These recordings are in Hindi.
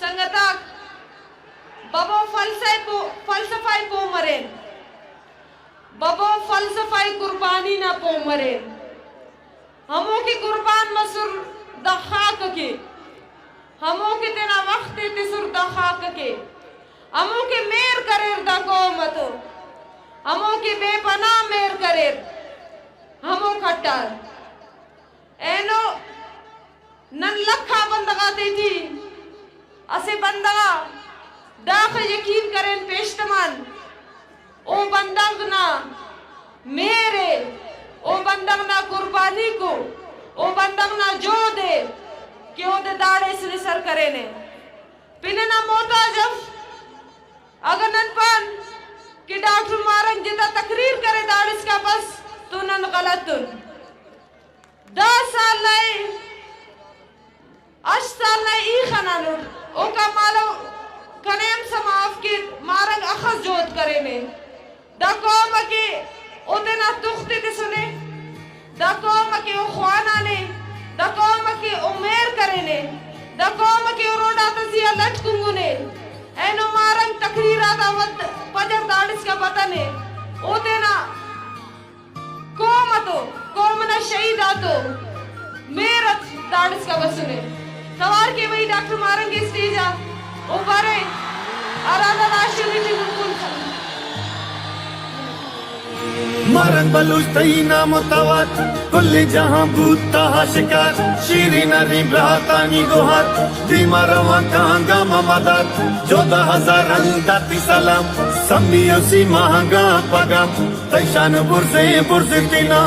संगताक बबो फलसफाई पो मरे बबो फलसफाई कुर्बानी ना पो मरे हमो की कुर्बान मसुर दखाक के हमो के तेना वक्त ते सुर दखाक के हमो के मेर करेर दा कोमत हमो के बेपना मेर करेर हमो खट्टर एनो नन लखा बंदगा देती असे बंदगा दाख यकीन करें पेशतमान ओ बंदग ना मेरे ओ बंदग ना कुर्बानी को ओ बंदग ना जो दे क्यों दे दाड़े से सर करे ने पिने ना मोटा जब अगर नन पान कि डॉक्टर मारन जिता तकरीर करे दाड़िस का बस तो नन गलत 10 साल नहीं 8 साल नहीं ई खनानु ओ का मालो कनेम समाफ के मारंग अखस जोत करे ने दकोम के ओते ना तुखते ते सुने दकोम के ओ ख्वाना ने दकोम के उमेर करे ने दकोम के रोडा तजिया लटकुंगु ने एनो मारंग तकरीरा दा वत पजर दाड़िस का पता ने ओते ना कोम ना शहीद आतो मेरठ दाड़िस का बसुने सवार के वही डॉक्टर मारंगे स्टेज आ ऊपरे आराधा नाशुलिटी बिल्कुल मारंग बलूच तई नाम तवात कुल्ली जहां भूता शिकार शीरी नरी ब्रातानी गोहात धीमा रवा कांगा ममदात 14,000 रंगाती सलाम समियोसी महंगा पगाम तैशान बुर्जे तिना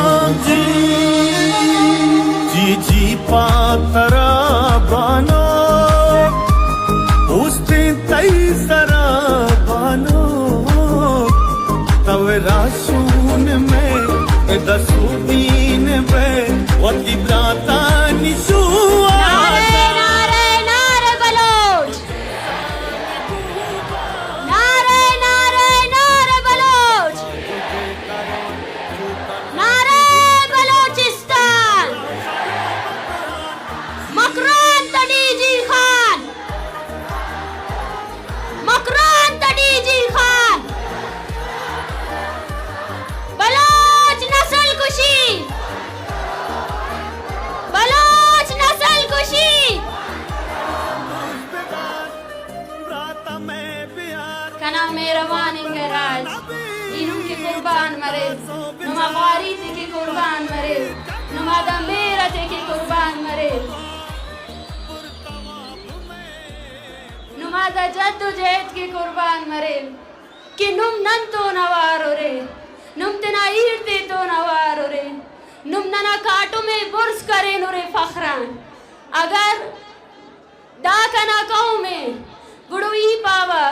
जी पातरा बानो उस्ते तई सरा बानो तवे राशून में दसूदीन में वती ब्राता निशुआ कुर्बान मरे नुमा वारीत के कुर्बान मरे नुमा दा मेरठ के कुर्बान मरे नुमा दा जद्दोजहद के कुर्बान मरे कि नुम नन तो नवारो रे नुम तना ईरते तो नवारो रे नुम नना काटो में बुर्स करे नुरे फखरान अगर दा कना कौम में गुड़ुई पावा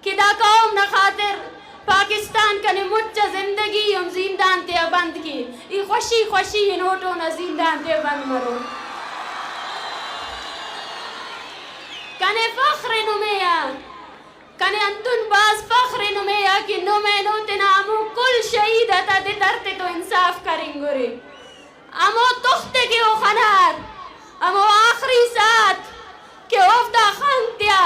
कि दा कौम न खातिर पाकिस्तान कने मुच्चा जिंदगी हम जिंदान ते बंद की ई खुशी नोटो न जिंदान ते बंद मरो कने फख्र नुमेया कने अंतुन बास फख्र नुमेया कि नुमे नोते नामो कुल शहीद अता दे तरते तो इंसाफ करेंगे रे अमो तुखते के ओ खनार अमो आखिरी साथ के ओफ्ता खंतिया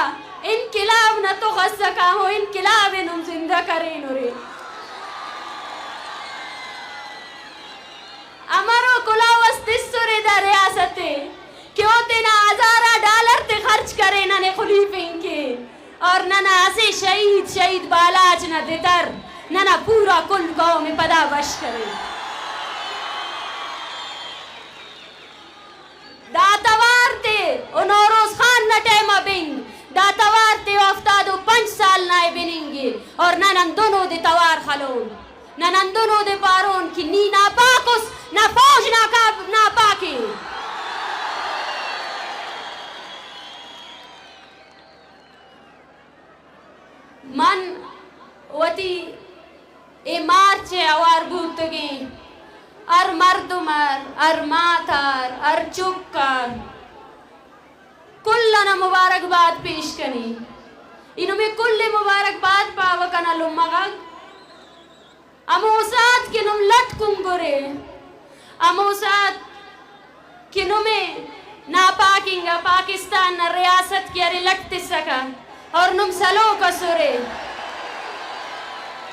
इनकिलाब न तो गस्सका हो इनकिलाब नुम जिंदा करें नुरे अमरो कुलावस तिस्सुरे दा रियासते क्यों तेना $1000 ते खर्च करे नने खलीफिन के और नना ऐसे शहीद बालाज न देतर नना पूरा कुल गाँव में पदा बश करे दातवार ते नौरोज खान न टेमा बिंग दातवार ते अफ्तादो 5 साल नाए बिनेंगे और ननन दोनों दे तवार खलोन ननन दोनों दे पारोन की नी ना पाकुस ना फौज ना पाके मन वती ए मार्चे अवार भूतगे अर मर्दुमर अर माथार अर चुक्कर कुल्लना मुबारकबाद पेश कनी इनमें कुल्ले मुबारकबाद पावकना लुमगग अमोसात के नुम लटकुंगुरे अमोसात के नुमे नापाकिंगा पाकिस्तान न रियासत की अरिलट सका और नुम सलो का सुरे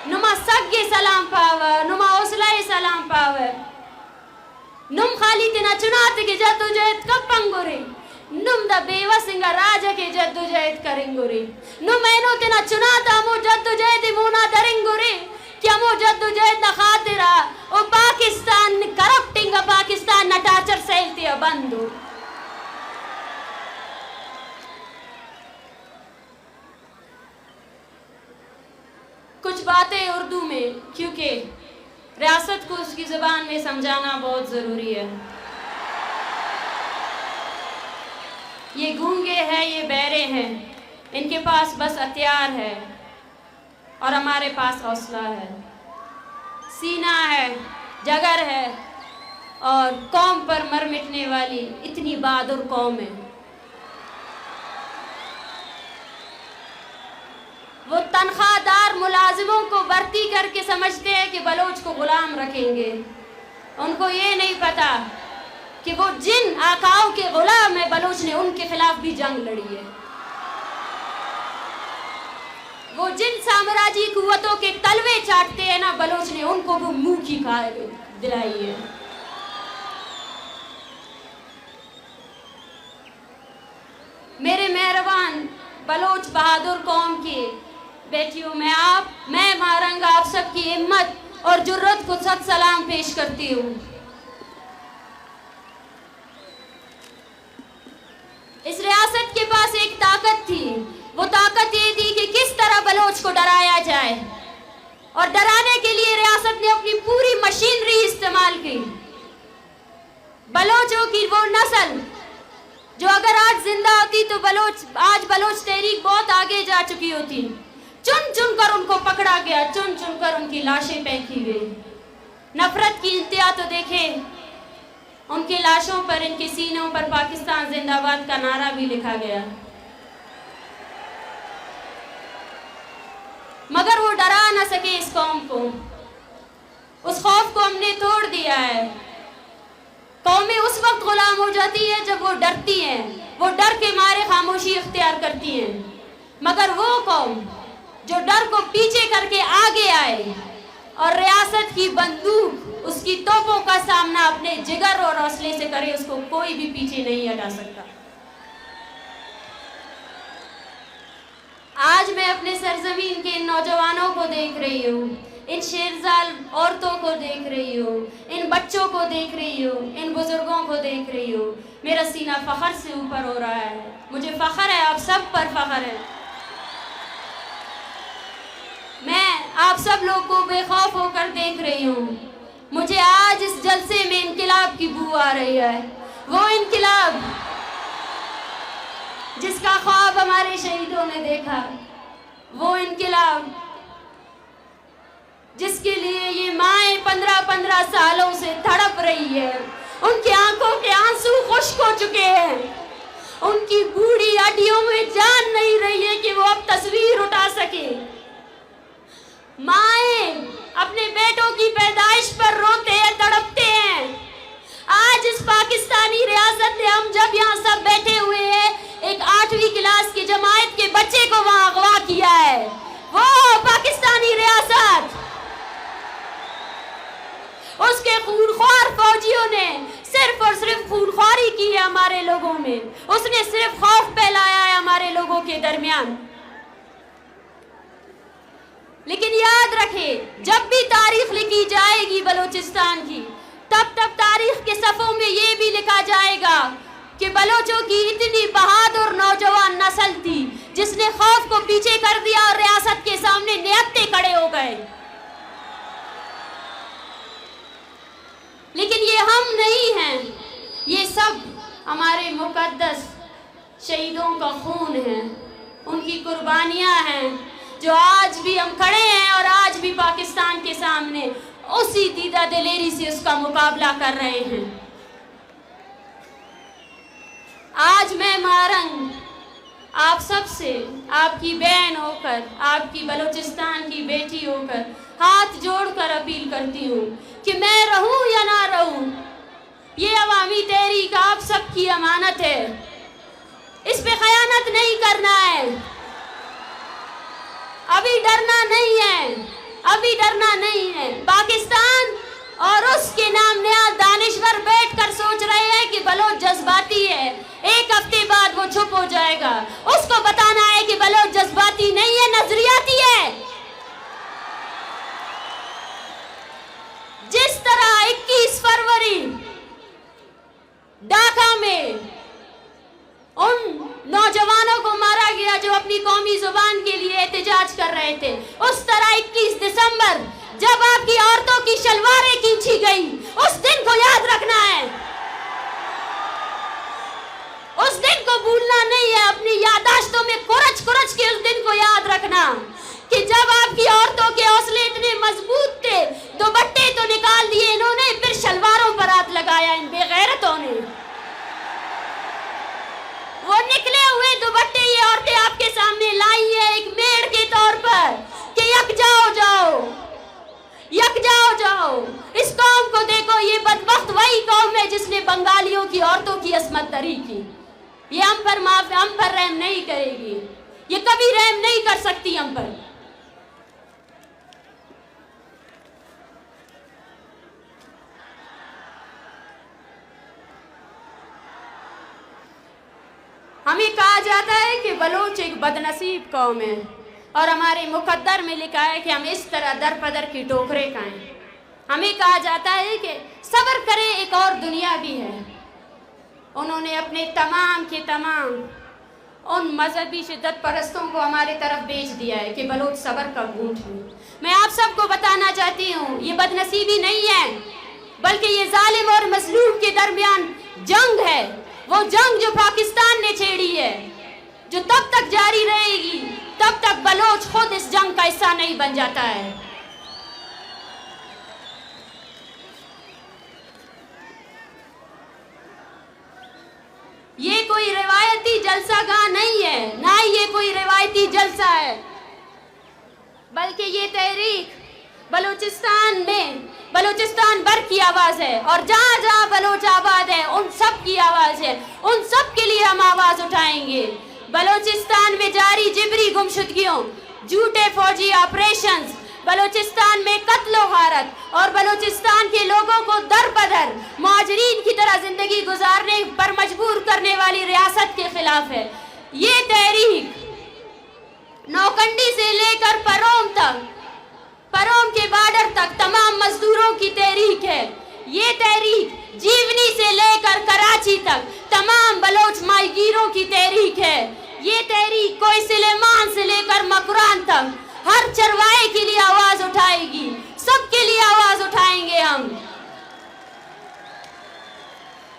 नुमा सग्गे सलाम पावर नुमा उसलाए सलाम पावर नुम खाली तना चुनात के जद्दोजहद कब पंगुरे नुम द बेवा सिंगा राजा के जद्दोजहद करेंगुरे नुम एनो तना चुनाता मो जद्दोजहद मुना दरेंगुरे क्या मो जद्दोजहद न खातिरा ओ पाकिस्तान करप्टिंग पाकिस्तान न टाचर सैलती बंदू कुछ बातें उर्दू में क्योंकि रियासत को उसकी ज़बान में समझाना बहुत ज़रूरी है। ये गूंगे हैं, ये बहरे हैं, इनके पास बस हथियार है और हमारे पास हौसला है, सीना है, जगर है और कौम पर मर मिटने वाली इतनी बहादुर कौम है। वो तनख्वाहदार मुलाजिमों को भर्ती करके समझते हैं कि बलोच को गुलाम रखेंगे। उनको ये नहीं पता कि वो जिन आकाओं के गुलाम है बलोच ने उनके खिलाफ भी जंग लड़ी है। वो जिन साम्राज्य कुव्वतों के तलवे चाटते हैं ना बलोच ने उनको वो मुंह की खाए दिलाई है। मेरे मेहरबान बलोच बहादुर कौम की बेटियों मैं मारंगा आप सबकी हिम्मत और जुर्रत को सत सलाम पेश करती हूँ। इस रियासत के पास एक ताकत थी, वो ताकत ये थी कि किस तरह बलोच को डराया जाए और डराने के लिए रियासत ने अपनी पूरी मशीनरी इस्तेमाल की। बलोचों की वो नस्ल जो अगर आज जिंदा होती तो आज बलोच तहरीक बहुत आगे जा चुकी होती। चुन चुन कर उनको पकड़ा गया, चुन चुन कर उनकी लाशें फेंकी गई। नफरत की इंतहा तो देखें, उनकी लाशों पर, इनके सीनों पर पाकिस्तान जिंदाबाद का नारा भी लिखा गया। मगर वो डरा न सके इस कौम को, उस खौफ को हमने तोड़ दिया है। कौमें उस वक्त गुलाम हो जाती है जब वो डरती हैं, वो डर के मारे खामोशी इख्तियार करती हैं। मगर वो कौम जो डर को पीछे करके आगे आए और रियासत की बंदूक, उसकी तोपों का सामना अपने जिगर और हौसले से करे, उसको कोई भी पीछे नहीं हटा सकता। आज मैं अपने सरजमीन के इन नौजवानों को देख रही हूँ, इन शेरजाल औरतों को देख रही हूँ, इन बच्चों को देख रही हूँ, इन बुजुर्गों को देख रही हूँ। मेरा सीना फख्र से ऊपर हो रहा है। मुझे फख्र है, आप सब पर फख्र है। मैं आप सब लोग को बेखौफ होकर देख रही हूँ। मुझे आज इस जलसे में इनकिलाब की बू आ रही है, वो इनकिलाब जिसका ख्वाब हमारे शहीदों ने देखा, वो इनकिलाब जिसके लिए ये माएँ 15-15 सालों से तड़प रही है। उनकी आंखों के आंसू खुश्क हो चुके हैं, उनकी बूढ़ी हड्डियों में जान नहीं रही है कि वो अब तस्वीर उठा सके। माएँ अपने बेटों की पैदाइश पर रोते हैं, तड़पते हैं। आज इस पाकिस्तानी रियासत ने, हम जब यहाँ सब बैठे हुए हैं, एक 8वीं क्लास की जमात के बच्चे को वहाँ अगवा किया है। वो पाकिस्तानी रियासत, उसके खूनख्वार फौजियों ने सिर्फ और सिर्फ खूनख्वारी की है हमारे लोगों में। उसने सिर्फ खौफ फैलाया है हमारे लोगों के दरमियान। लेकिन याद रखें, जब भी तारीख लिखी जाएगी बलूचिस्तान की, तब तारीख के सफ़ों में ये भी लिखा जाएगा कि बलोचों की इतनी बहादुर नौजवान नस्ल थी जिसने खौफ को पीछे कर दिया और रियासत के सामने निहत्ते खड़े हो गए। लेकिन ये हम नहीं हैं, ये सब हमारे मुकद्दस शहीदों का खून है, उनकी कुर्बानियां हैं, जो आज भी हम खड़े हैं और आज भी पाकिस्तान के सामने उसी दीदा दिलेरी से उसका मुकाबला कर रहे हैं। आज मैं मारंग आप सबसे, आपकी बहन होकर, आपकी बलूचिस्तान की बेटी होकर हाथ जोड़कर अपील करती हूँ कि मैं रहूं या ना रहूं, ये अवामी तहरीक आप सबकी अमानत है, इस पे खयानत नहीं करना है। अभी डरना नहीं है, अभी डरना नहीं है। पाकिस्तान और उसके नाम नयाज दानिश्वर बैठकर सोच रहे हैं कि बलोच जज्बाती है, एक हफ्ते बाद वो चुप हो जाएगा। उसको बताना है कि बलोच जज्बाती नहीं है, नजरियाती है। जिस तरह 21 फरवरी ढाका में उन नौजवानों को मारा गया जो अपनी कौमी जुबान के लिए एहतजाज कर रहे थे, उस तरह 21 दिसंबर जब आपकी औरतों की शलवारें खींची गई, उस दिन को याद रखना है, उस दिन को भूलना नहीं है। अपनी यादाश्तों में कुरच कुरच के उस दिन को याद रखना कि जब आपकी औरतों के हौसले इतने मजबूत थे, दुपट्टे तो निकाल दिए इन्होंने, फिर शलवारों पर हाथ लगाया इन बेगैरतों ने। वो निकले हुए दुपट्टे ये औरतें आपके सामने लाई है एक मेड़ के तौर पर कि यकजा हो जाओ, यकजा हो जाओ। इस कौम को देखो, ये बदबख्त वही कौम है जिसने बंगालियों की औरतों की असमत दरी की। ये हम पर रहम नहीं करेगी, ये कभी रहम नहीं कर सकती हम पर। हमें कहा जाता है कि बलोच एक बदनसीब कौम है और हमारे मुकद्दर में लिखा है कि हम इस तरह दर पदर की टोकरे खाएं। हमें कहा जाता है कि सब्र करें, एक और दुनिया भी है। उन्होंने अपने तमाम के तमाम उन मजहबी शिद्दत परस्तों को हमारे तरफ बेच दिया है कि बलोच सब्र का घूंट है। मैं आप सबको बताना चाहती हूँ, ये बदनसीबी नहीं है, बल्कि ये जालिम और मजलूम के दरमियान जंग है। वो जंग जो पाकिस्तान ने छेड़ी है, जो तब तक जारी रहेगी तब तक बलोच खुद इस जंग का हिस्सा नहीं बन जाता है। ये कोई रिवायती जलसागाह नहीं है, ना ही ये कोई रिवायती जलसा है, बल्कि ये तहरीक बलूचिस्तान भर की आवाज है और जहाँ जहाँ बलोच आबाद है उन सब की आवाज है। उन सब के लिए हम आवाज उठाएंगे। बलूचिस्तान में जारी जिबरी गुमशुदगियों, झूठे फौजी ऑपरेशंस, बलूचिस्तान में कत्लो गारत और बलूचिस्तान के लोगों को दर बदर मुहाजिरीन की तरह जिंदगी गुजारने पर मजबूर करने वाली रियासत के खिलाफ है। ये तहरीक नौकंडी से लेकर परोम के बॉर्डर तक तमाम मजदूरों की तहरीक है। ये तहरीक जीवनी से लेकर कराची तक तमाम बलोच माहीगीरों की तहरीक है। ये तहरीक कोई सुलेमान से लेकर मकरान तक हर चरवाहे के लिए आवाज उठाएगी, सबके लिए आवाज उठाएंगे हम।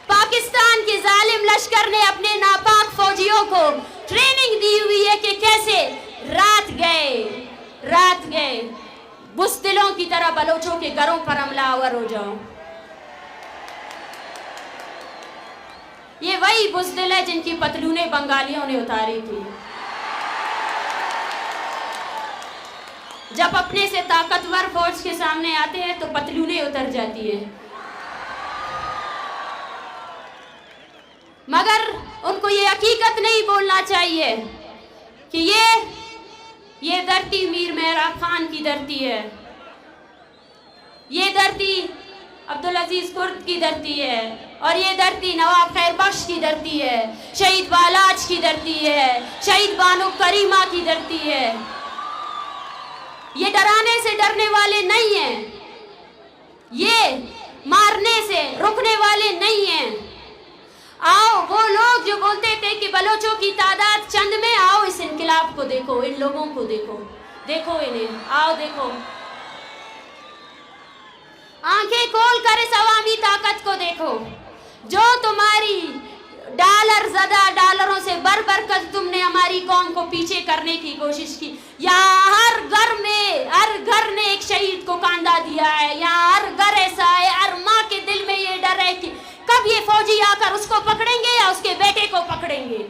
पाकिस्तान के जालिम लश्कर ने अपने नापाक फौजियों को ट्रेनिंग दी हुई है कि कैसे रात गए बुज़दिलों की तरह बलोचों के घरों पर हमलावर हो जाओ। ये वही बुज़दिल है जिनकी पतलूने बंगालियों ने उतारी थी। जब अपने से ताकतवर फौज के सामने आते हैं तो पतलूने उतर जाती है, मगर उनको ये हकीकत नहीं बोलना चाहिए कि ये धरती मीर मेहराब खान की धरती है, ये धरती अब्दुल अजीज कुर्द की धरती है और ये धरती नवाब खैर बख्श की धरती है, शहीद बालाज की धरती है, शहीद बानो करीमा की धरती है। ये डराने से डरने वाले नहीं हैं, ये मारने से रुकने वाले नहीं हैं। आओ, वो लोग जो बोलते थे कि बलोचों की तादाद चंद में, आओ इस इनकलाब को देखो, इन लोगों को देखो इन्हें, आओ देखो, आंखें खोल कर इस अवामी ताकत को देखो जो तुम्हारी डॉलरों से भर कर तुमने हमारी कौम को पीछे करने की कोशिश की। यहाँ हर घर ने एक शहीद को कांधा दिया है, यहाँ हर घर ऐसा है, हर माँ के दिल में ये डर है कि कब ये फौजी आकर उसको पकड़ेंगे या उसके बेटे को पकड़ेंगे।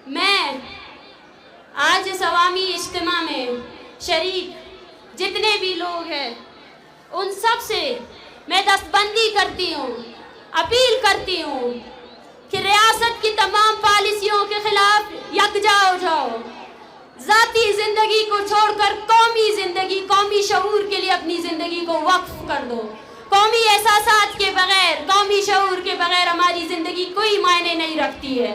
मैं आज इस अवामी इज्तिमा में शरीक जितने भी लोग हैं उन सब से मैं दस्तबंदी करती हूँ, अपील करती हूँ कि रियासत की तमाम पॉलिसियों के खिलाफ यकजा हो जाओ। ज़ाती ज़िंदगी को छोड़कर कौमी ज़िंदगी, कौमी शऊर के लिए अपनी ज़िंदगी को वक्फ कर दो। कौमी एहसासात के बगैर, कौमी शऊर के बगैर हमारी ज़िंदगी कोई मायने नहीं रखती है।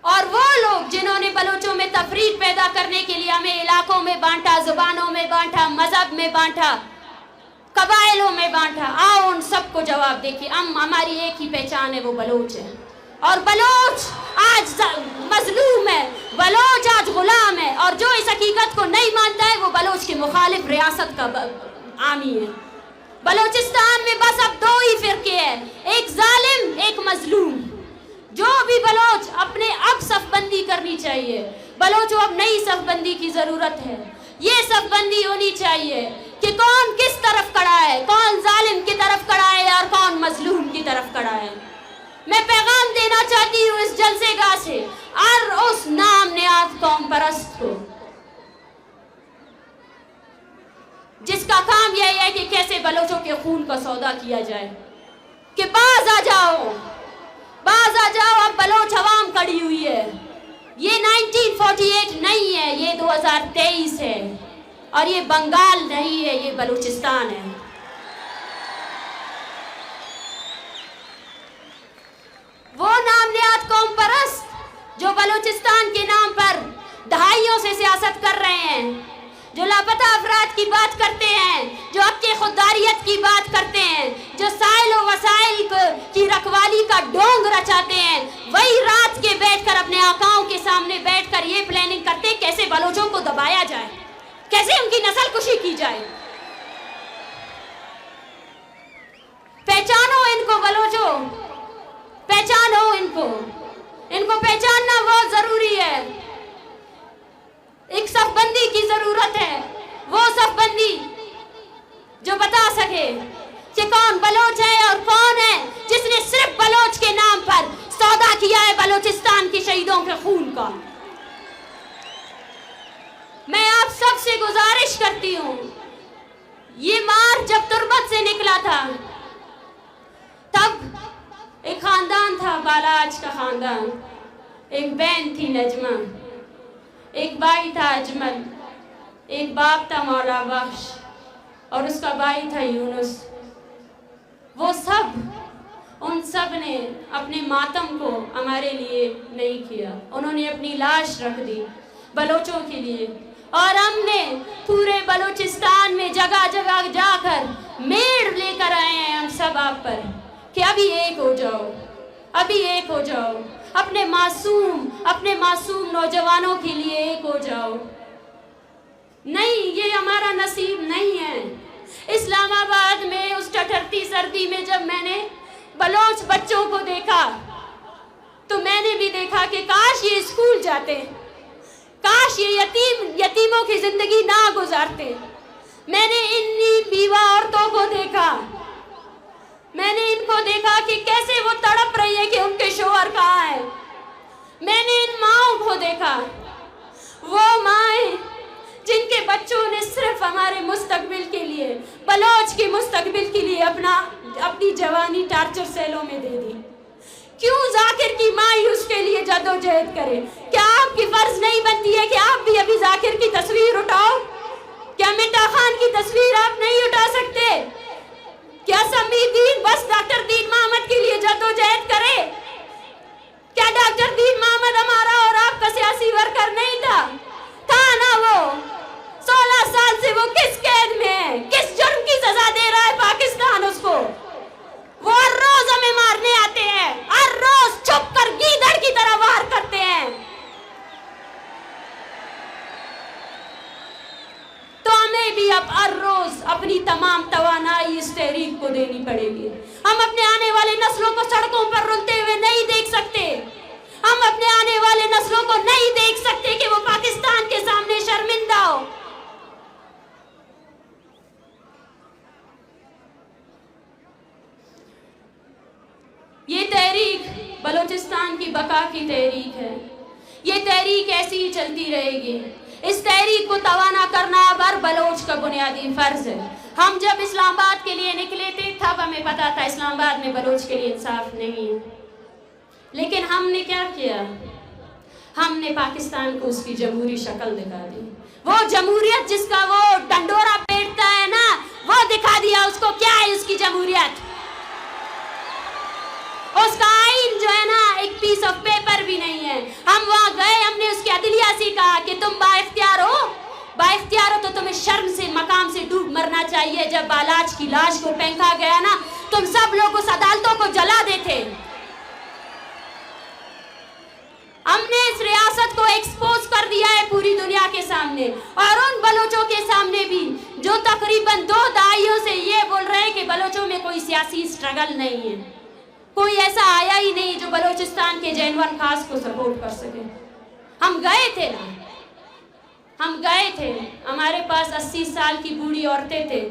और वो लोग जिन्होंने बलोचों में तफरीक पैदा करने के लिए हमें इलाकों में बांटा, जुबानों में बांटा, मजहब में बांटा, कबाइलों में बांटा, आओ उन सबको जवाब देखिए। हमारी एक ही पहचान है, वो बलोच है। और बलोच आज मजलूम है, बलोच आज गुलाम है। और जो इस हकीकत को नहीं मानता है वो बलोच के मुखालिफ रियासत का आमी है। बलोचिस्तान में बस अब दो ही फिरके हैं, एक जालिम, एक मजलूम। जो भी बलोच अपने अब सफबंदी करनी चाहिए। बलोचों अब नई सफबंदी की जरूरत है। ये सफबंदी होनी चाहिए कि कौन किस तरफ खड़ा है, कौन जालिम की तरफ खड़ा है और कौन मजलूम की तरफ खड़ा है। मैं पैगाम देना चाहती हूँ इस जलसेगाह से और उस नाम नियाद कौम परस्त को जिसका काम यही है कि कैसे बलोचों के खून का सौदा किया जाए, कि बाज आ जाओ, बाज आ जाओ। अब बलोच अवाम खड़ी हुई है। ये 1948 नहीं है, ये 2023 है। और ये बंगाल नहीं है, ये बलूचिस्तान है। वो नामनियात कौम परस्त जो बलूचिस्तान के नाम पर दहाइयों से सियासत कर रहे हैं, जो लापता अफराद की बात करते हैं, जो हक़ खुददारियत की बात करते हैं, जो साइल व वसाइल की रखवाली का ढोंग रचाते हैं, वही रात के बैठकर अपने आकाओं के सामने बैठकर ये प्लानिंग करते कैसे बलोचों को दबाया जाए, कैसे उनकी नस्ल कुशी की जाए। पहचानो इनको बलोचों, पहचानो इनको, इनको पहचानना बहुत जरूरी है। एक सफबंदी की जरूरत है, वो सफबंदी जो बता सके कि कौन बलोच है और कौन है जिसने सिर्फ बलोच के नाम पर सौदा किया है बलोचिस्तान के शहीदों के खून का। मैं आप सबसे गुजारिश करती हूँ, ये मार्च जब तुर्बत से निकला था तब एक खानदान था, बालाज का खानदान, एक बहन थी नजमा, एक भाई था अजमल, एक बाप था मौला बख्श और उसका भाई था यूनुस। वो सब, उन सब ने अपने मातम को हमारे लिए नहीं किया, उन्होंने अपनी लाश रख दी बलोचों के लिए। और हमने पूरे बलूचिस्तान में जगह जगह जाकर मेड़ लेकर आए हैं हम सब आप पर कि अभी एक हो जाओ, अभी एक हो जाओ, अपने मासूम नौजवानों के लिए एक हो जाओ। नहीं, ये हमारा नसीब नहीं है। इस्लामाबाद में उस ठठरती सर्दी में जब मैंने बलोच बच्चों को देखा तो मैंने भी देखा कि काश ये स्कूल जाते, काश ये यतीमों की जिंदगी ना गुजारते। मैंने इन्हीं बीवा औरतों को देखा, मैंने इनको देखा कि कैसे वो तड़प रही है कि उनके शोहर कहाँ है। मैंने इन माओं को देखा, वो माएं जिनके बच्चों ने सिर्फ हमारे मुस्तकबिल के लिए, बलोच के मुस्तकबिल के लिए अपनी जवानी टार्चर सेलों में दे दी। क्यों जाकिर की माई उसके लिए जदोजहद करे? क्या आपकी फर्ज नहीं बनती है कि आप भी अभी जाकिर की तस्वीर उठाओ? क्या मिट्टा खान की तस्वीर आप नहीं उठा सकते? क्या समीदीन बस डॉक्टर दीन मोहम्मद के लिए जदोजहद करे? क्या डॉक्टर दीन मोहम्मद हमारा और आपका सियासी वर्कर नहीं था ना? वो 16 साल से वो किस कैद में है, किस जुर्म की सजा दे रहा है पाकिस्तान उसको? वो हर रोज हमें मारने आते हैं, हर रोज छुप कर गीदड़ की तरह वार करते हैं। तो हमें भी अब हर रोज अपनी तमाम तवानाई इस तहरीक को देनी पड़ेगी। हम अपने आने वाले नस्लों को सड़कों पर रुलते हुए नहीं देख सकते। हम अपने आने वाले नस्लों को नहीं देख सकते कि वो पाकिस्तान के सामने शर्मिंदा हो। ये तहरीक बलूचिस्तान की बका की तहरीक है। ये तहरीक ऐसी ही चलती रहेगी। इस तहरीक को तवाना करना अब हर बलोच का बुनियादी फर्ज है। हम जब इस्लामाबाद के लिए निकले थे तब हमें पता था इस्लामाबाद में बलोच के लिए इंसाफ नहीं है, लेकिन हमने क्या किया, हमने पाकिस्तान को उसकी जमहूरी शक्ल दिखा दी। वो जमहूरियत जिसका वो डंडोरा पेटता है ना, वो दिखा दिया उसको क्या है उसकी जमहूरियत। उसका आइन जो है ना एक पीस ऑफ पेपर भी नहीं है। हम वहां गए, हमने उसकी अदलिया से कहा कि तुम बाइख्तियार हो, बाइख्तियार हो तो तुम्हें शर्म से मकाम से डूब मरना चाहिए। जब बालाज की लाश को फेंका गया ना, तुम सब लोग उस अदालतों को जला देते। हमने इस रियासत को एक्सपोज कर दिया है पूरी दुनिया के सामने और उन बलोचों के सामने भी जो तकरीबन 2 दहाइयों से ये बोल रहे हैं कि बलोचों में कोई सियासी स्ट्रगल नहीं है। कोई ऐसा आया ही नहीं जो बलोचिस्तान के जैनवन खास को सपोर्ट कर सके। हम गए थे ना, हम गए थे, हमारे पास 80 साल की बूढ़ी औरतें थे।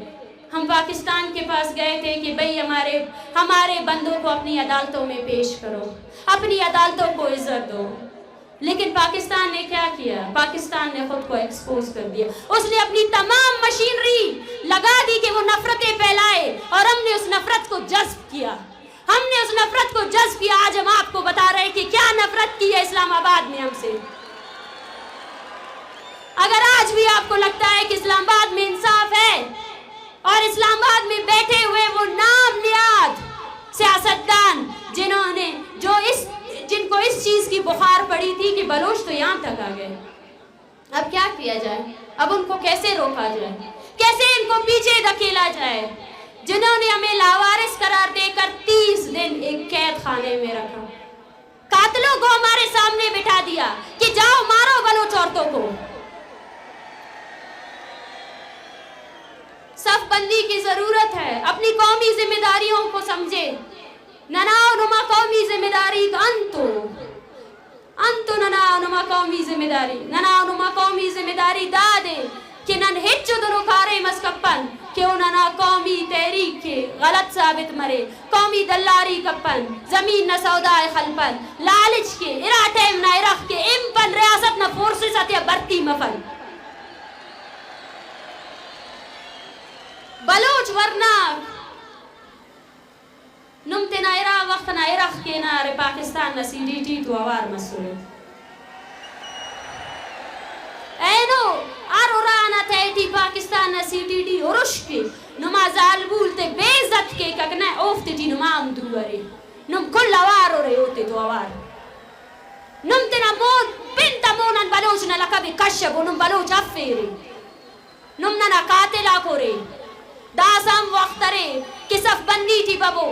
हम पाकिस्तान के पास गए थे कि भाई हमारे बंदों को अपनी अदालतों में पेश करो, अपनी अदालतों को इज्जत दो। लेकिन पाकिस्तान ने क्या किया, पाकिस्तान ने खुद को एक्सपोज कर दिया। उसने अपनी तमाम मशीनरी लगा दी कि वो नफरतें फैलाए और हमने उस नफरत को जज्ब किया। हमने उस नफरत को जज्ब किया। आज हम आपको बता रहे हैं कि क्या नफरत की है इस्लामाबाद ने हमसे। अगर आज भी आपको लगता है कि इस्लामाबाद में इंसाफ है और इस्लामाबाद में बैठे हुए वो नाम नियाद सियासतदान जिनको इस चीज की बुखार पड़ी थी कि बलोच तो यहाँ तक आ गए, अब क्या किया जाए, अब उनको कैसे रोका जाए, कैसे इनको पीछे धकेला जाए। जिन्होंने हमें लावारिस करार देकर 30 दिन एक कैद खाने में रखा, कातिलों को हमारे सामने बिठा दिया कि जाओ मारो बलोच औरतों को। सफबंदी की जरूरत है, अपनी कौमी जिम्मेदारियों को समझे। ननाओ नुमा कौमी जिम्मेदारी अंतो ननाओ नुमा कौमी जिम्मेदारी, ननाओ नुमा कौमी जिम्मेदारी दादे कि नन हिच्चो दोनों कारे मस्कप्पन क्यों नना कौमी तहरीक के गलत साबित मरे, कौमी दल्लारी कप्पन जमीन न सौदाए खलपन, लालच के इराटे न इरख के इम्पन रियासत न फोर्सेस अत्या बरती मफन। बलोच वरना नुमते नायरा वक्त नायरख के नारे पाकिस्तान न सीडीटी तो आवार मसूले ऐनो आरोराना तैती पाकिस्तान न सीडीटी औरुश के नुमाज़ाल बोलते बेइज्जत के ककना ओफ्ते टी नुमाम दुआरे नुम कुल आवार हो रहे होते तो आवार नुमते ना मोन बिंता मोनन बलोच न लकबे कश्यप नुम बलोच अफेरे नुम ना कातिला कोरे दासम वक्तरे कि सफबंदी थी बबो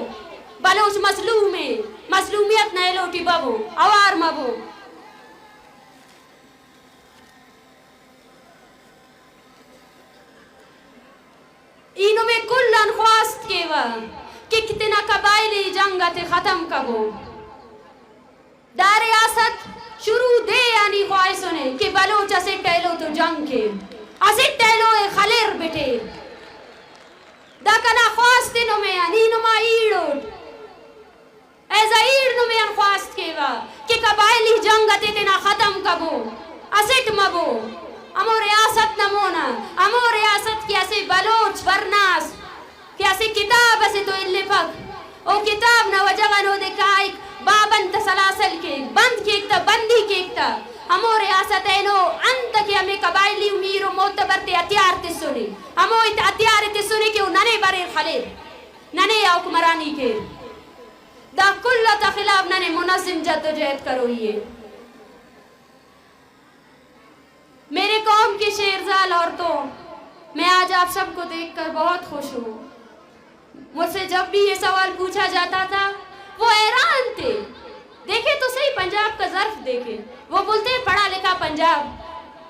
बलोच मसलूमियत न लोटी बबो अवार मबो। इनो में कुल्लन ख्वास्त केवा कि कितना कबाइली जंगत खत्म कबो दारे आसत शुरू दे यानी ख्वाहिशों ने कि बलोच असे टहलो तो जंग के असे टहलो ए खलेर बेटे दाकना ख्वास्त नो में अनीनो मा ईडोट ऐसा ईड नो में ख्वास्त केवा कि कबाइली जंग अते ना खत्म कबो असेट मबो अमो रियासत नमोना अमो रियासत की ऐसे बलोच बरनास कि ऐसे किताब ऐसे तो इल्ले पक ओ किताब न वजगनो दिखाई बाबन तसलासल के बंद के एकता बंदी के एकता अमो रियासत है नो अंत के हमें कबाइली उमीरो मोतबर ते हथियार ते सुने अमो इत हथियार ते सुने कि नने बरे खले नने या हुक्मरानी के दा कुल्ला ता खिलाफ नने मुनज़्ज़िम जद्दोजहद करो। ये मेरे कौम की शेरजाल औरतों, मैं आज आप सबको देखकर बहुत खुश हूँ। मुझसे जब भी ये सवाल पूछा जाता था वो हैरान थे। देखे तो सही पंजाब का ज़र्फ देखे, वो बोलते हैं पढ़ा लिखा पंजाब,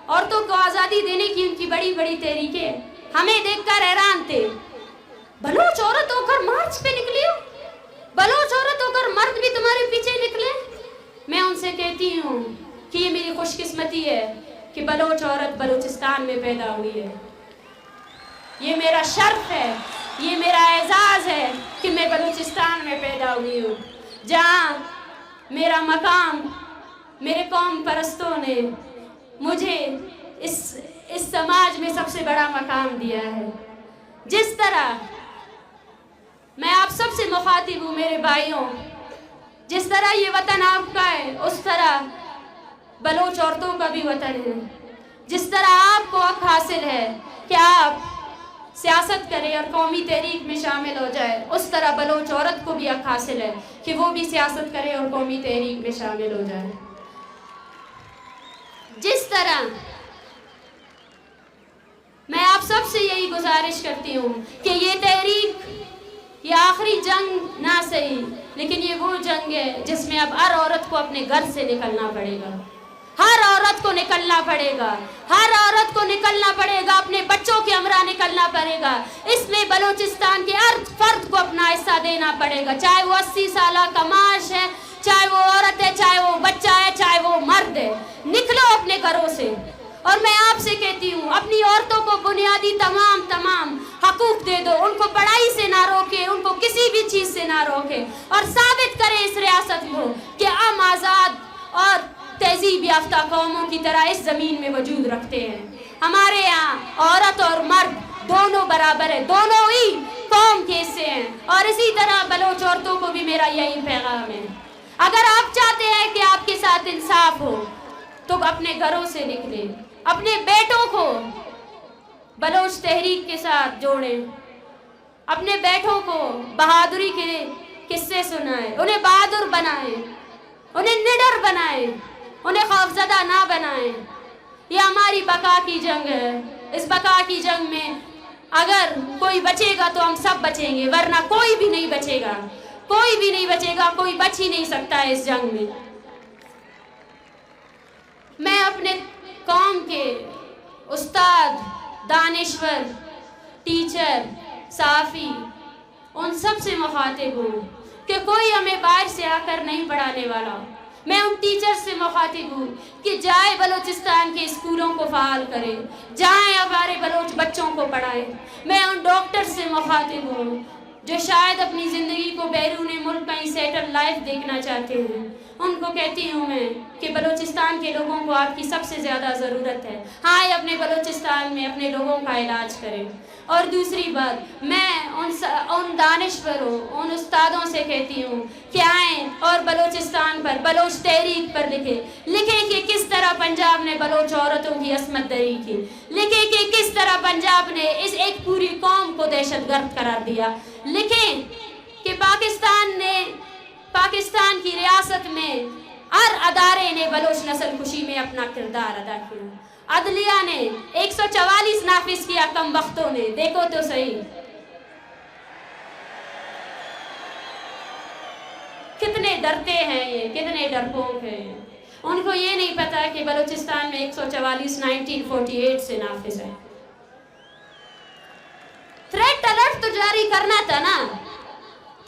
औरतों को आज़ादी देने की उनकी बड़ी बड़ी तहरीकें, हमें देखकर हैरान थे। बलोच औरत होकर मार्च पे निकली हो, बलोच औरत होकर मर्द भी तुम्हारे पीछे निकले। मैं उनसे कहती हूँ कि ये मेरी खुशकिस्मती है कि बलोच औरत बलूचिस्तान में पैदा हुई है। ये मेरा शर्फ है, ये मेरा एजाज़ है कि मैं बलूचिस्तान में पैदा हुई हूँ, जहाँ मेरा मकाम मेरे कौम परस्तों ने मुझे इस समाज में सबसे बड़ा मकाम दिया है। जिस तरह मैं आप सबसे मुखातिब हूँ मेरे भाइयों, जिस तरह ये वतन आपका है उस तरह बलोच औरतों का भी वतन है। जिस तरह आपको हक हासिल है कि आप सियासत करें और कौमी तहरीक में शामिल हो जाए, उस तरह बलोच औरत को भी हक हासिल है कि वो भी सियासत करे और कौमी तहरीक में शामिल हो जाए। जिस तरह मैं आप सबसे यही गुजारिश करती हूँ कि ये तहरीक, ये आखिरी जंग ना सही, लेकिन ये वो जंग है जिसमें अब हर औरत को अपने घर से निकलना पड़ेगा। हर औरत को निकलना पड़ेगा, हर औरत को निकलना पड़ेगा, अपने बच्चों के हमरा निकलना पड़ेगा। इसमें बलूचिस्तान के हर फर्द को अपना हिस्सा देना पड़ेगा, चाहे वो 80 साल का माश है, चाहे वो औरत है, चाहे वो बच्चा है, चाहे वो मर्द है। निकलो अपने घरों से। और मैं आपसे कहती हूँ, अपनी औरतों को बुनियादी तमाम हकूक दे दो, उनको पढ़ाई से ना रोके, उनको किसी भी चीज़ से ना रोके, और साबित करें इस रियासत को कि हम आज़ाद और तहजीब याफ्ता कौमों की तरह इस ज़मीन में वजूद रखते हैं। हमारे यहाँ औरत और मर्द दोनों बराबर है, दोनों ही कौम के हिस्से हैं। और इसी तरह बलोच औरतों को भी मेरा यही पैगाम है, अगर आप चाहते हैं कि आपके साथ इंसाफ हो तो अपने घरों से निकले, अपने बेटों को बलोच तहरीक के साथ जोड़ें, अपने बेटों को बहादुरी के किस्से सुनाएं, उन्हें बहादुर बनाएं, उन्हें निडर बनाएं, उन्हें खौफजदा ना बनाएं। ये हमारी बका की जंग है। इस बका की जंग में अगर कोई बचेगा तो हम सब बचेंगे, वरना कोई भी नहीं बचेगा, कोई भी नहीं बचेगा, कोई बच ही नहीं सकता है इस जंग में। मैं अपने कौम के उस्ताद, दानिश्वर, टीचर, साफ़ी, उन सब से मुखातिब हूँ कि कोई हमें बाहर से आकर नहीं पढ़ाने वाला। मैं उन टीचर से मुखातिब हूँ कि जाए बलूचिस्तान के स्कूलों को फ़ाल करें, जाए हमारे बलोच बच्चों को पढ़ाए। मैं उन डॉक्टर से मुखातिब हूँ जो शायद अपनी ज़िंदगी को बैरून मुल्क कहीं सेटल लाइफ देखना चाहते हैं। उनको कहती हूँ मैं कि बलूचिस्तान के लोगों को आपकी सबसे ज़्यादा ज़रूरत है। हाँ, अपने बलूचिस्तान में अपने लोगों का इलाज करें। और दूसरी बात, मैं उन दानिश्वरों, उन उस्तादों से कहती हूँ कि आएँ और बलूचिस्तान पर, बलोच तहरीक पर लिखें कि किस तरह पंजाब ने बलोच औरतों की असमत दरी की, लिखें कि किस तरह पंजाब ने इस एक पूरी कौम को दहशतगर्द करार दिया, लिखें कि पाकिस्तान की रियासत में हर अदारे ने बलोच नस्ल खुशी में अपना किरदार अदा किया। अदलिया ने 144 नाफिज किया, कम वक्तों ने, देखो तो सही कितने डरते हैं ये, कितने डरपोक हैं। उनको ये नहीं पता कि बलूचिस्तान में 144 1948 से नाफिज है। थ्रेट अलर्ट तो जारी करना था ना,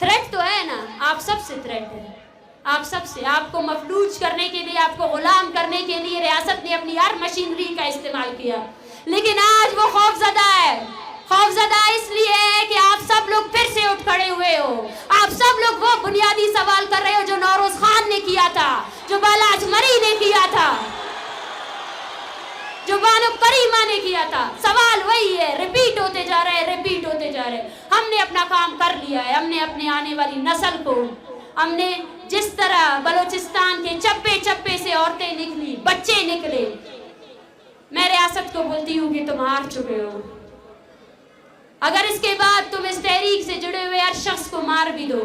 थ्रेट तो है ना, आप सबसे थ्रेट है, आप सबसे। आपको मफलूज करने के लिए, आपको गुलाम करने के लिए रियासत ने अपनी हर मशीनरी का इस्तेमाल किया, लेकिन आज वो खौफजदा है। खौफजदा इसलिए है कि आप सब लोग फिर से उठ खड़े हुए हो। आप सब लोग वो बुनियादी सवाल कर रहे हो जो नौरोज खान ने किया था, जो बाला अजमरी ने किया था, जो बानो करीमा ने किया था। सवाल वही है, रिपीट होते जा रहे हैं, रिपीट होते जा रहे हैं। हमने अपना काम कर लिया है, हमने अपने आने वाली नस्ल को, हमने जिस तरह बलूचिस्तान के चप्पे चप्पे से औरतें निकली, बच्चे निकले, मैं रियासत को बोलती हूँ कि तुम हार चुके हो। अगर इसके बाद तुम इस तहरीक से जुड़े हुए हर शख्स को मार भी दो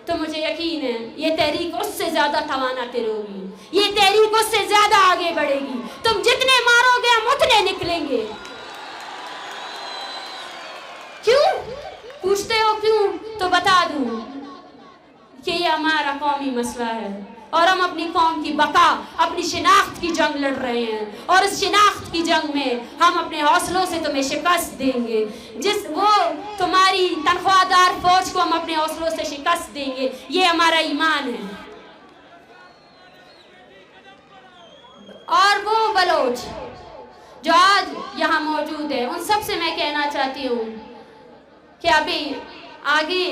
तो मुझे यकीन है ये तहरीक उससे ज्यादा तवानाते रहेगी, ये तहरीक उससे ज्यादा आगे बढ़ेगी। तुम जितने मारोगे हम उतने निकलेंगे। क्यों पूछते हो? क्यों? तो बता दूं कि ये हमारा कौमी मसला है और हम अपनी कौम की बका, अपनी शिनाख्त की जंग लड़ रहे हैं, और इस शिनाख्त की जंग में हम अपने हौसलों से तुम्हें शिकस्त देंगे। वो तुम्हारी तनख्वाहदार फौज को हम अपने हौसलों से शिकस्त देंगे, ये हमारा ईमान है। और वो बलोच जो आज यहाँ मौजूद है, उन सब से मैं कहना चाहती हूँ कि अभी आगे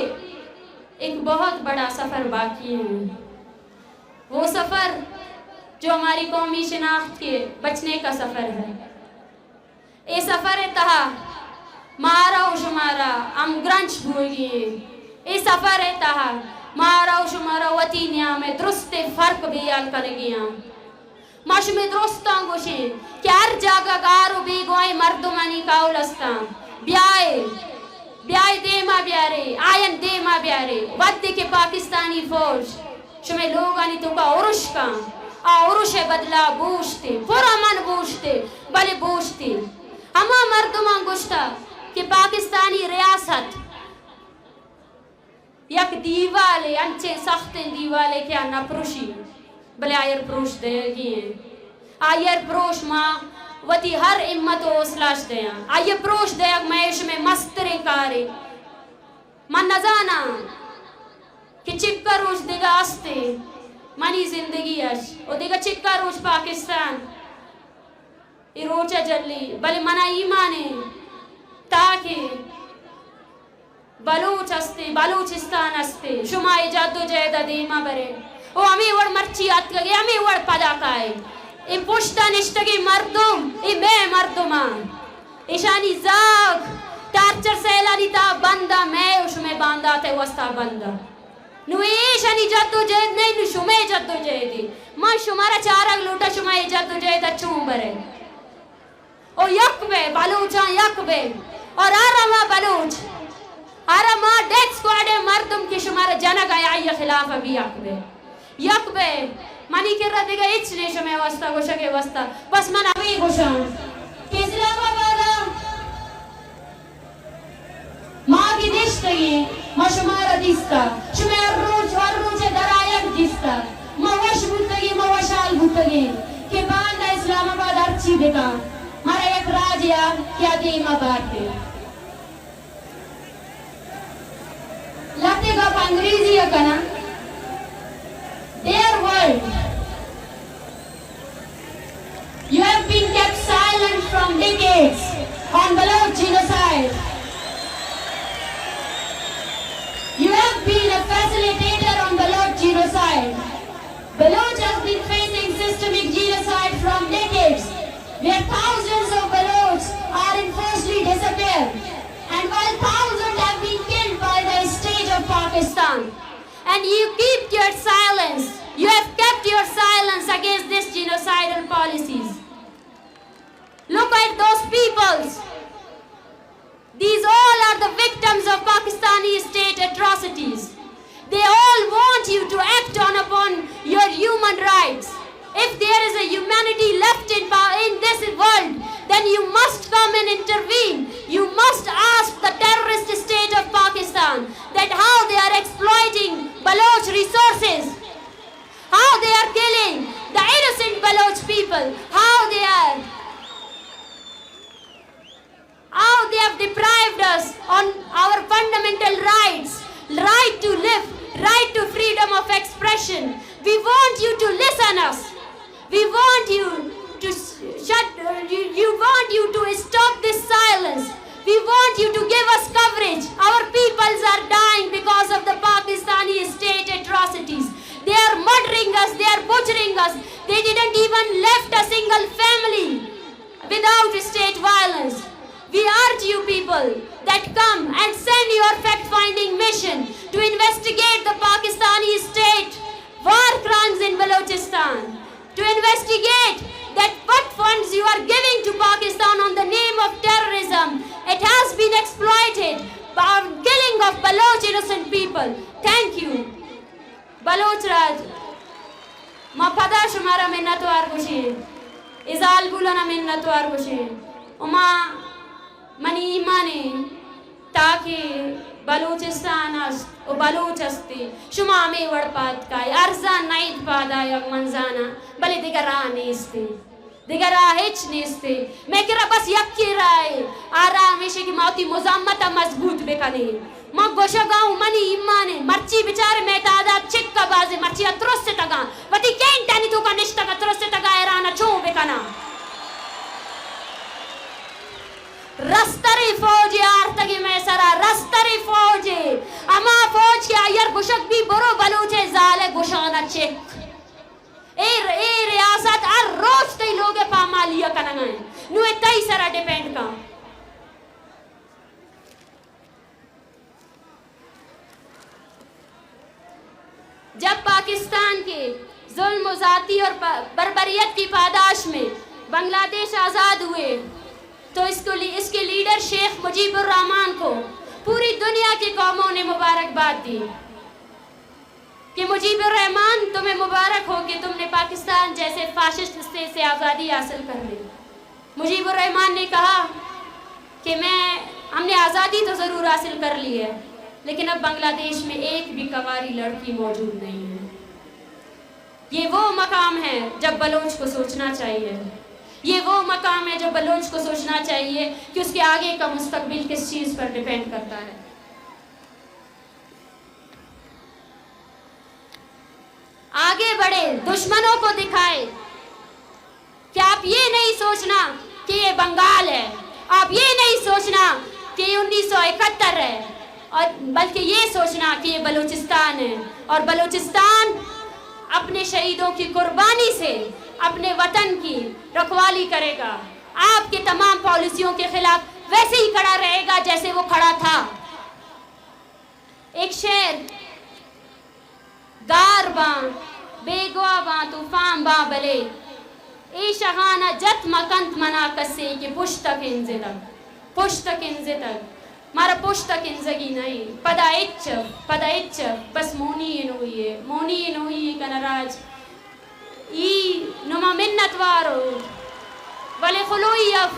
एक बहुत बड़ा सफ़र बाकी है। वो सफ़र जो हमारी कौमी शिनाख्त के बचने का सफ़र है। ये सफ़र तहा मारा और शुमारा हम ग्रंच भूल गए। ये सफ़र तहा मारा और शुमारा वतीनिया में दुरुस्त फ़र्क बेयाल कर गया। मश में दुरुस्तां गोशे कि हर जगह गारो बेगोए मर्दमानी काउलस्ता ब्याए ब्याए देमा ब्यारे आयन देमा ब्यारे वद्दे के पाकिस्तानी फौज शुमे लोग आनी तो का उरुश का उरुश बदला बूझते पूरा मन बूझते भले बूझते हमा मर्दमा गुश्ता कि पाकिस्तानी रियासत यक दीवाले अंचे सख्त दीवाले क्या नपरुशी भले आयर प्रोश देगी आयर प्रोश माँ वती हर इम्मत ओसलाश दया आये प्रोश दया मैश में मस्तरे कारे मन नजाना कि चिक्का रोज देगा आस्ते मनी जिंदगी अश ओ देगा चिक्का रोज पाकिस्तान ये रोचा जल्ली भले मना ईमाने ताकि बलूच अस्ते बलूचिस्तान अस्ते शुमाई जादो जयदा देमा बरे ओ हमें वड़ मर्ची आत लगे हमें वड़ पदा काए इ पुश्ता निश्तगी मर्दुम इ मैं मर्दुमा ईशानी जाग टार्चर सेलानी ता बंदा मैं उसमें बांधा थे वस्ता बंदा नुएशानी जद्दो जहद नहीं नु शुमे जद्दो जहदी मां शुमारा चारग लूटा शुमाई जद्दो जहद अच्छूं बरे ओ यकबे बलूचा यकबे और आरमा बलूच आरमा डेथ स्क्वाड मर्दुम की शुमारा जनग आया खिलाफ अभी यकबे मनी के रदेगा इचने शमे वस्ता गोशके वस्ता बस मन अभी गोशा के इस्लामाबाद माँ की दिश्तगी मशमारा दिस्ता शुमे हर रोज दरायक दिस्ता मवश बुतगी मवशाल बुतगी के बांदा इस्लामाबाद अर्ची बेका मारा एक राजिया क्या देमा बाटे लगते का अंग्रेजी है कना Dear world, you have been kept silent from decades on Baloch genocide. You have been a facilitator on Baloch genocide. Baloch has been facing systemic genocide from decades, where thousands of Balochs are enforcedly disappeared, and while thousands have been killed by the state of Pakistan. And you keep your silence. You have kept your silence against these genocidal policies. Look at those peoples. These all are the victims of Pakistani state atrocities. They all want you to act upon your human rights. If there is a humanity left in this world, then you must come and intervene. You must ask the terrorist state of Pakistan that how they are exploiting Baloch resources, how they are killing the innocent Baloch people, how they have deprived us on our fundamental rights, right to live, right to freedom of expression. We want you to listen us. We want you to stop this silence. We want you to give us coverage. Our peoples are dying because of the Pakistani state atrocities. They are murdering us, they are butchering us. They didn't even left a single family without state violence. We urge you people that come and send your fact-finding mission to investigate the Pakistani state war crimes in Balochistan. To investigate that what funds you are giving to Pakistan on the name of terrorism. It has been exploited by killing of Baloch innocent people. Thank you. Baloch Raj. Ma pada shumara minnatwar gushi. Izal bulana minnatwar gushi. Uma mani imani ताकि बलूचिस्तान और बलूच अस्ती शुमा में वड़पात का अर्जा नाइट पादा यक मंजाना बलि दिगरा नेस्ते दिगरा हिच नेस्ते मैं किरा बस यक्की राय आराम इशे की मौती मुज़म्मता मजबूत बेकने मां गोशा गाँव मनी इम्माने मर्ची बिचारे में तादा चिक्का बाजे मर्ची अत्रोस से तगा वती कें टानी तो का निश्ता का अत्रोस से तगा ऐराना चो बेकना रस्तरी फौज आर्तगी में सरा रस्तरी फौज अमा फौज के आयर गुशक भी बरो बलूचे जाले गुशाना चेक ए रिया रियासत हर रोज तई लोग पामालिया कनंगे नुए तई सरा डिपेंड का जब पाकिस्तान के जुल्म ज़ाती और बर्बरियत की पादाश में बांग्लादेश आज़ाद हुए तो इसके लीडर शेख मुजीबुर रहमान को पूरी दुनिया की कौमों ने मुबारकबाद दी कि मुजीबुर रहमान तुम्हें मुबारक हो कि तुमने पाकिस्तान जैसे फाशिस्ट स्टेट से आज़ादी हासिल कर ली। मुजीबुर रहमान ने कहा कि हमने आज़ादी तो ज़रूर हासिल कर ली है लेकिन अब बांग्लादेश में एक भी कवारी लड़की मौजूद नहीं है। ये वो मकाम है जब बलोच को सोचना चाहिए, ये वो मकाम है जब बलोच को सोचना चाहिए कि उसके आगे का मुस्तकबिल किस चीज़ पर डिपेंड करता है। आगे बढ़े, दुश्मनों को दिखाए कि आप ये नहीं सोचना कि ये बंगाल है, आप ये नहीं सोचना कि 1971 है, और बल्कि ये सोचना कि ये बलूचिस्तान है और बलूचिस्तान अपने शहीदों की कुर्बानी से अपने वतन की रखवाली करेगा। आपके तमाम पॉलिसियों के खिलाफ वैसे ही खड़ा रहेगा जैसे वो खड़ा था। एक शेर, गार बां बेगवा बां तूफान बां बले ए शहाना जत मकंत मना कसे के पुश्तक इंजे तक मारा पुश्तक इंजगी नहीं पदा इच्छ बस मोनी नोई कनराज ई नुमा मिन्नत वारो वले खुलोयफ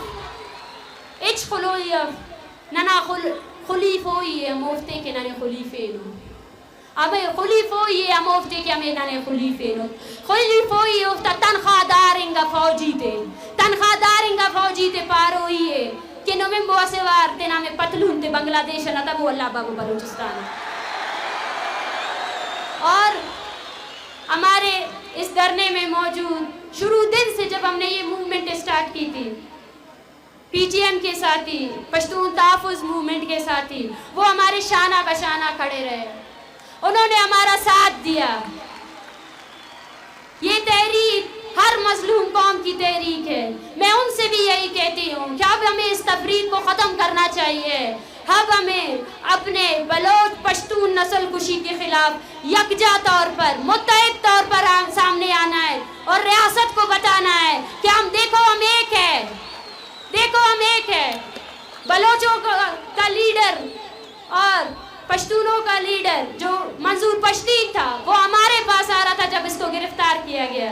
इच खुलोयफ नना खुलीफोई है मोफ्ते के नने खुलीफे नो अबे खुलीफोई है मोफ्ते के हमें नने खुलीफे नो खुलीफोई उफ्ता तनख्वाहदारिंगा फौजी ते पारोई है कि नोमे मोसे वार ते नामे पतलून ते बांग्लादेश ना तब अल्लाह बाबू बलूचिस्तान। और हमारे इस धरने में मौजूद शुरू दिन से जब हमने ये मूवमेंट स्टार्ट की थी पीटीएम के साथी, पश्तून तहफ़्फ़ुज़ मूवमेंट के साथी, वो हमारे शाना बशाना खड़े रहे, उन्होंने हमारा साथ दिया। ये तहरीक हर मजलूम कौम की तहरीक है। मैं उनसे भी यही कहती हूँ कि अब हमें इस तफरीक को ख़त्म करना चाहिए। अब हमें अपने बलोच पश्तून नस्ल कुशी के खिलाफ यकजा तौर पर, मुत्तहिद तौर पर सामने आना है और रियासत को बताना है कि हम हम एक है। बलोचों का लीडर और पश्तूनों का लीडर जो मंजूर पश्तीन था वो हमारे पास आ रहा था जब इसको गिरफ्तार किया गया।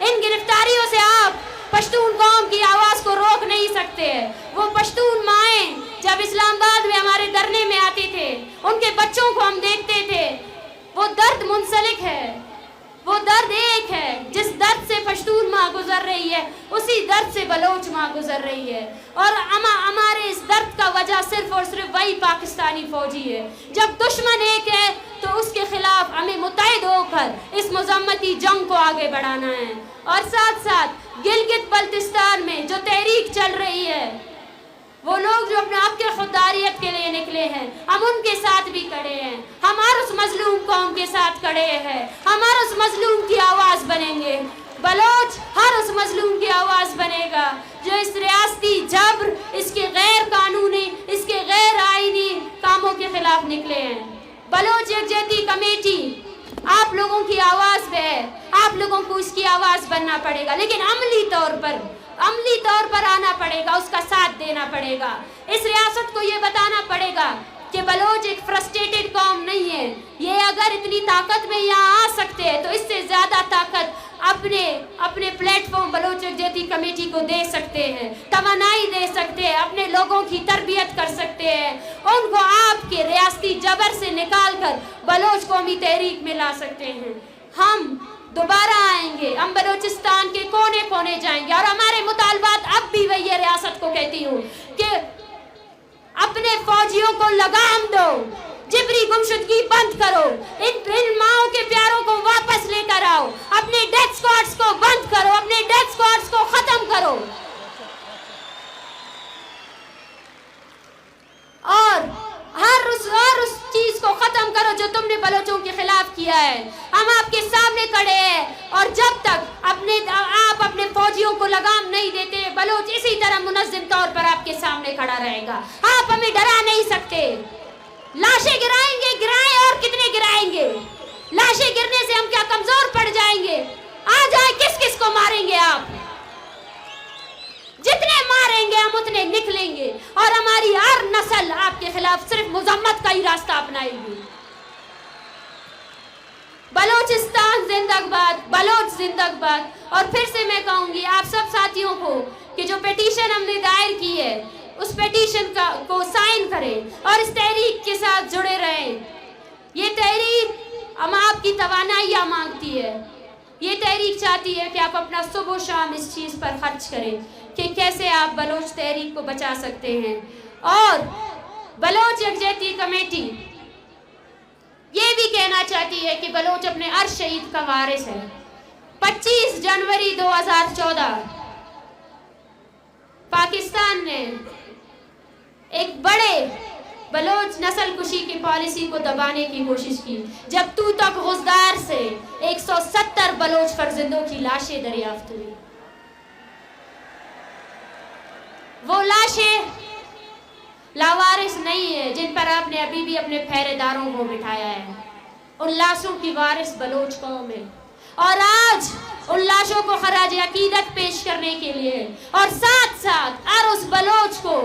इन गिरफ्तारियों से आप पश्तून कौम की आवाज़ को रोक नहीं सकते। वो पश्तून माएँ जब इस्लामाबाद में हमारे धरने में आते थे, उनके बच्चों को हम देखते थे, वो दर्द मुंसलिक है, वो दर्द एक है। जिस दर्द से पश्तून माँ गुजर रही है उसी दर्द से बलोच माँ गुजर रही है। और हमारे इस दर्द का वजह सिर्फ और सिर्फ वही पाकिस्तानी फौजी है। जब दुश्मन एक है तो उसके खिलाफ हमें मुत्तहिद होकर इस मुज़म्मती जंग को आगे बढ़ाना है। और साथ साथ गिलगित बल्तिस्तान में जो तहरीक चल रही है, वो लोग जो अपने हक़ खुददारियत के लिए निकले हैं, हम उनके साथ भी खड़े हैं। हम हर उस मजलूम कौम के साथ खड़े हैं। हम हर उस मजलूम की आवाज़ बनेंगे। बलोच हर उस मजलूम की आवाज़ बनेगा जो इस रियासती जबर, इसके गैर कानूनी, इसके गैर आईनी कामों के खिलाफ निकले हैं। बलोच यकजहती कमेटी आप लोगों की आवाज़ पे है, आप लोगों को उसकी आवाज़ बनना पड़ेगा, लेकिन अमली तौर पर आना पड़ेगा, उसका साथ देना पड़ेगा। इस रियासत को ये बताना पड़ेगा कि बलोच एक फ्रस्ट्रेटेड कौम नहीं है। ये अगर इतनी ताकत में यहाँ आ सकते हैं तो इससे ज़्यादा ताकत अपने प्लेटफॉर्म बलोच यकजहती कमेटी को दे सकते हैं, तवानाई दे सकते हैं, अपने लोगों की तरबियत कर सकते हैं, उनको आपके रियासती जबर से निकाल कर बलोच कौमी तहरीक में ला सकते हैं। हम दोबारा आएंगे, हम बलूचिस्तान के कोने कोने जाएंगे और हमारे मुतालबात अब भी वही रियासत को कहती हूँ कि अपने फौजियों को लगाम दो, जिबरी गुमशुदगी बंद करो, इन माओं के प्यारों को वापस लेकर आओ, अपने डेथ स्क्वाड्स को बंद करो, अपने डेथ स्क्वाड्स को खत्म करो और हर उस चीज को खत्म करो जो तुमने बलोचों के खिलाफ किया है। हम आपके सामने खड़े हैं और जब तक आप अपने फौजियों को लगाम नहीं देते, बलोच इसी तरह मुनज़्ज़म तौर पर आपके सामने खड़ा रहेगा। आप हमें डरा नहीं सकते। लाशें गिराएंगे, गिराएं, और कितने गिराएंगे? लाशें गिरने से हम क्या कमजोर पड़ जाएंगे? आ जाए, किस किस को मारेंगे आप? जितने मारेंगे हम उतने निकलेंगे और हमारी हर नस्ल आपके खिलाफ सिर्फ मुजम्मत का ही रास्ता अपनाएगी। बलोचिस्तान जिंदाबाद, बलोच जिंदाबाद। और फिर से मैं कहूंगी आप सब साथियों को कि जो पिटीशन हमने दायर की है उस पिटीशन को साइन करें और इस तहरीक के साथ जुड़े रहें। ये तहरीक हम आपकी तवानाइयाँ मांगती है। ये तहरीक चाहती है कि आप अपना सुबह शाम इस चीज़ पर खर्च करें कि कैसे आप बलोच तहरीक को बचा सकते हैं। और बलोच यकजहती कमेटी ये भी कहना चाहती है कि बलोच अपने अर्श शहीद का वारिस है। 25 जनवरी 2014 पाकिस्तान ने एक बड़े बलोच नस्ल कुशी की पॉलिसी को दबाने की कोशिश की, जब तू तक गुजदार से 170 बलोच फर्जंदों की लाशें दरियाफ्त हुई। वो लाशें लावारिस नहीं है जिन पर आपने अभी भी अपने पहरेदारों को बिठाया है। उन लाशों की वारिस बलोच कौम है और आज उन लाशों को खराज अकीदत पेश करने के लिए और साथ साथ और उस बलोच को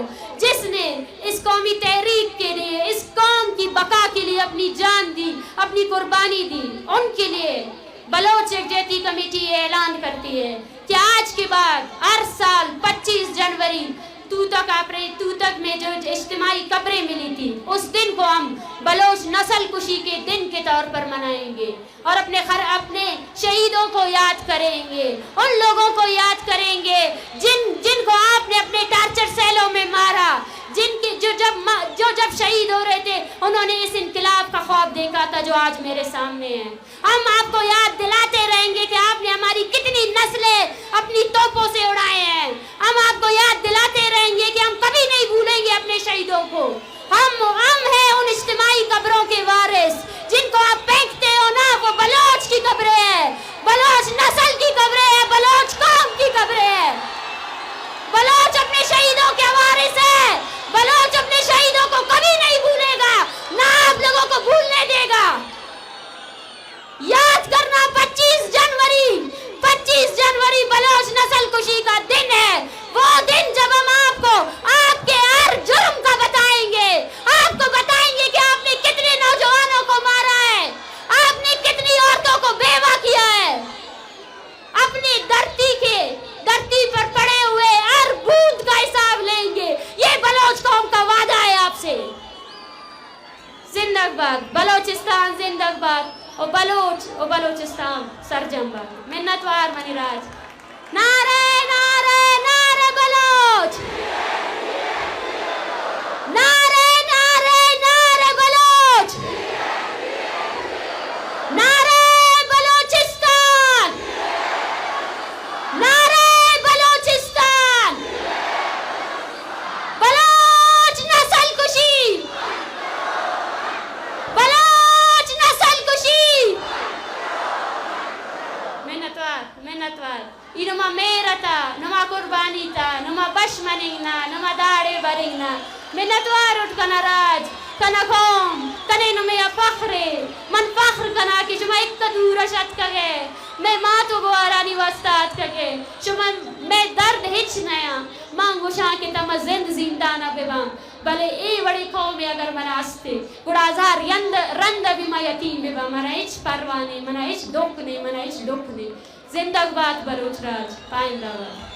जिसने इस कौमी तहरीक के लिए, इस कौम की बका के लिए अपनी जान दी, अपनी कुर्बानी दी, उनके लिए बलोच यकजहती कमेटी ये ऐलान करती है कि आज के बाद हर साल 25 जनवरी तूतक में जो इज्तिमाई कब्रें मिली थी उस दिन को हम बलोच नस्ल कुशी के दिन के तौर पर मनाएंगे और अपने शहीदों को याद करेंगे, उन लोगों को याद करेंगे जिनको आपने अपने टार्चर सेलों में मारा, जो जब शहीद हो रहे थे उन्होंने इस इनकलाब का ख्वाब देखा था जो आज मेरे सामने है। हम आपको याद दिलाते रहेंगे कि आपने हमारी कितनी नस्लें अपनी तोपों से उड़ाए हैं। हम आपको याद दिलाते रहेंगे कि हम कभी नहीं भूलेंगे अपने शहीदों को। हम हैं उन इज्तिमाई कब्रों के वारिस जिनको आप फेंकते हो ना, वो बलोच की कब्रें हैं, बलोच नस्ल की कब्रें हैं, बलोच कौम की कब्रें हैं। बलोच अपने शहीदों के वारिस है। बलोच अपने शहीदों को कभी नहीं भूलेगा, ना आप लोगों को भूलने देगा। याद करना 25 जनवरी बलोच नस्ल कुशी का दिन है। वो दिन जब हम आपको आपके हर जुर्म का बताएंगे, आपको बताएंगे कि आपने कितने नौजवानों को मारा है, आपने कितनी औरतों को बेवा किया है। अपनी धरती पर पड़े हुए हर बूंद का हिसाब लेंगे। ये बलोच कौम का वादा है आपसे। जिंदाबाद बलोचिस्तान, जिंदाबाद ओ बलोचिस्तान सरजमबाद। मिन्नतवार मनीराज। नारे नारे नारे बलोच, नारे नारे नारे बलोच, नारे बलोचिस्तान, नारे बलोचिस्तान, बलोच नस्ल कुशी, बलोच नस्ल कुशी। मिन्नतवार इनुमा मेरता नुमा कुर्बानी था नुमा बश मनिंगना नुमा दाड़े बरिंगना। मिन्नतवार उठ कना राज कना कौम कने नुमे फख्रे मन फख्र कना कि जुमा इतना दूर शत कगे मैं माँ तो बुआरानी वस्ताद कगे शुमन मैं दर्द हिच नया मांगुशा के तम जिंदा न बेबाम भले ए बड़ी कौम में अगर मनास्ते गुड़ाजार रंद भी मा यतीम बेबा मना इच परवाने मना इच दुख ने जिंदाबाद बलोच राज पाइंदाबाद।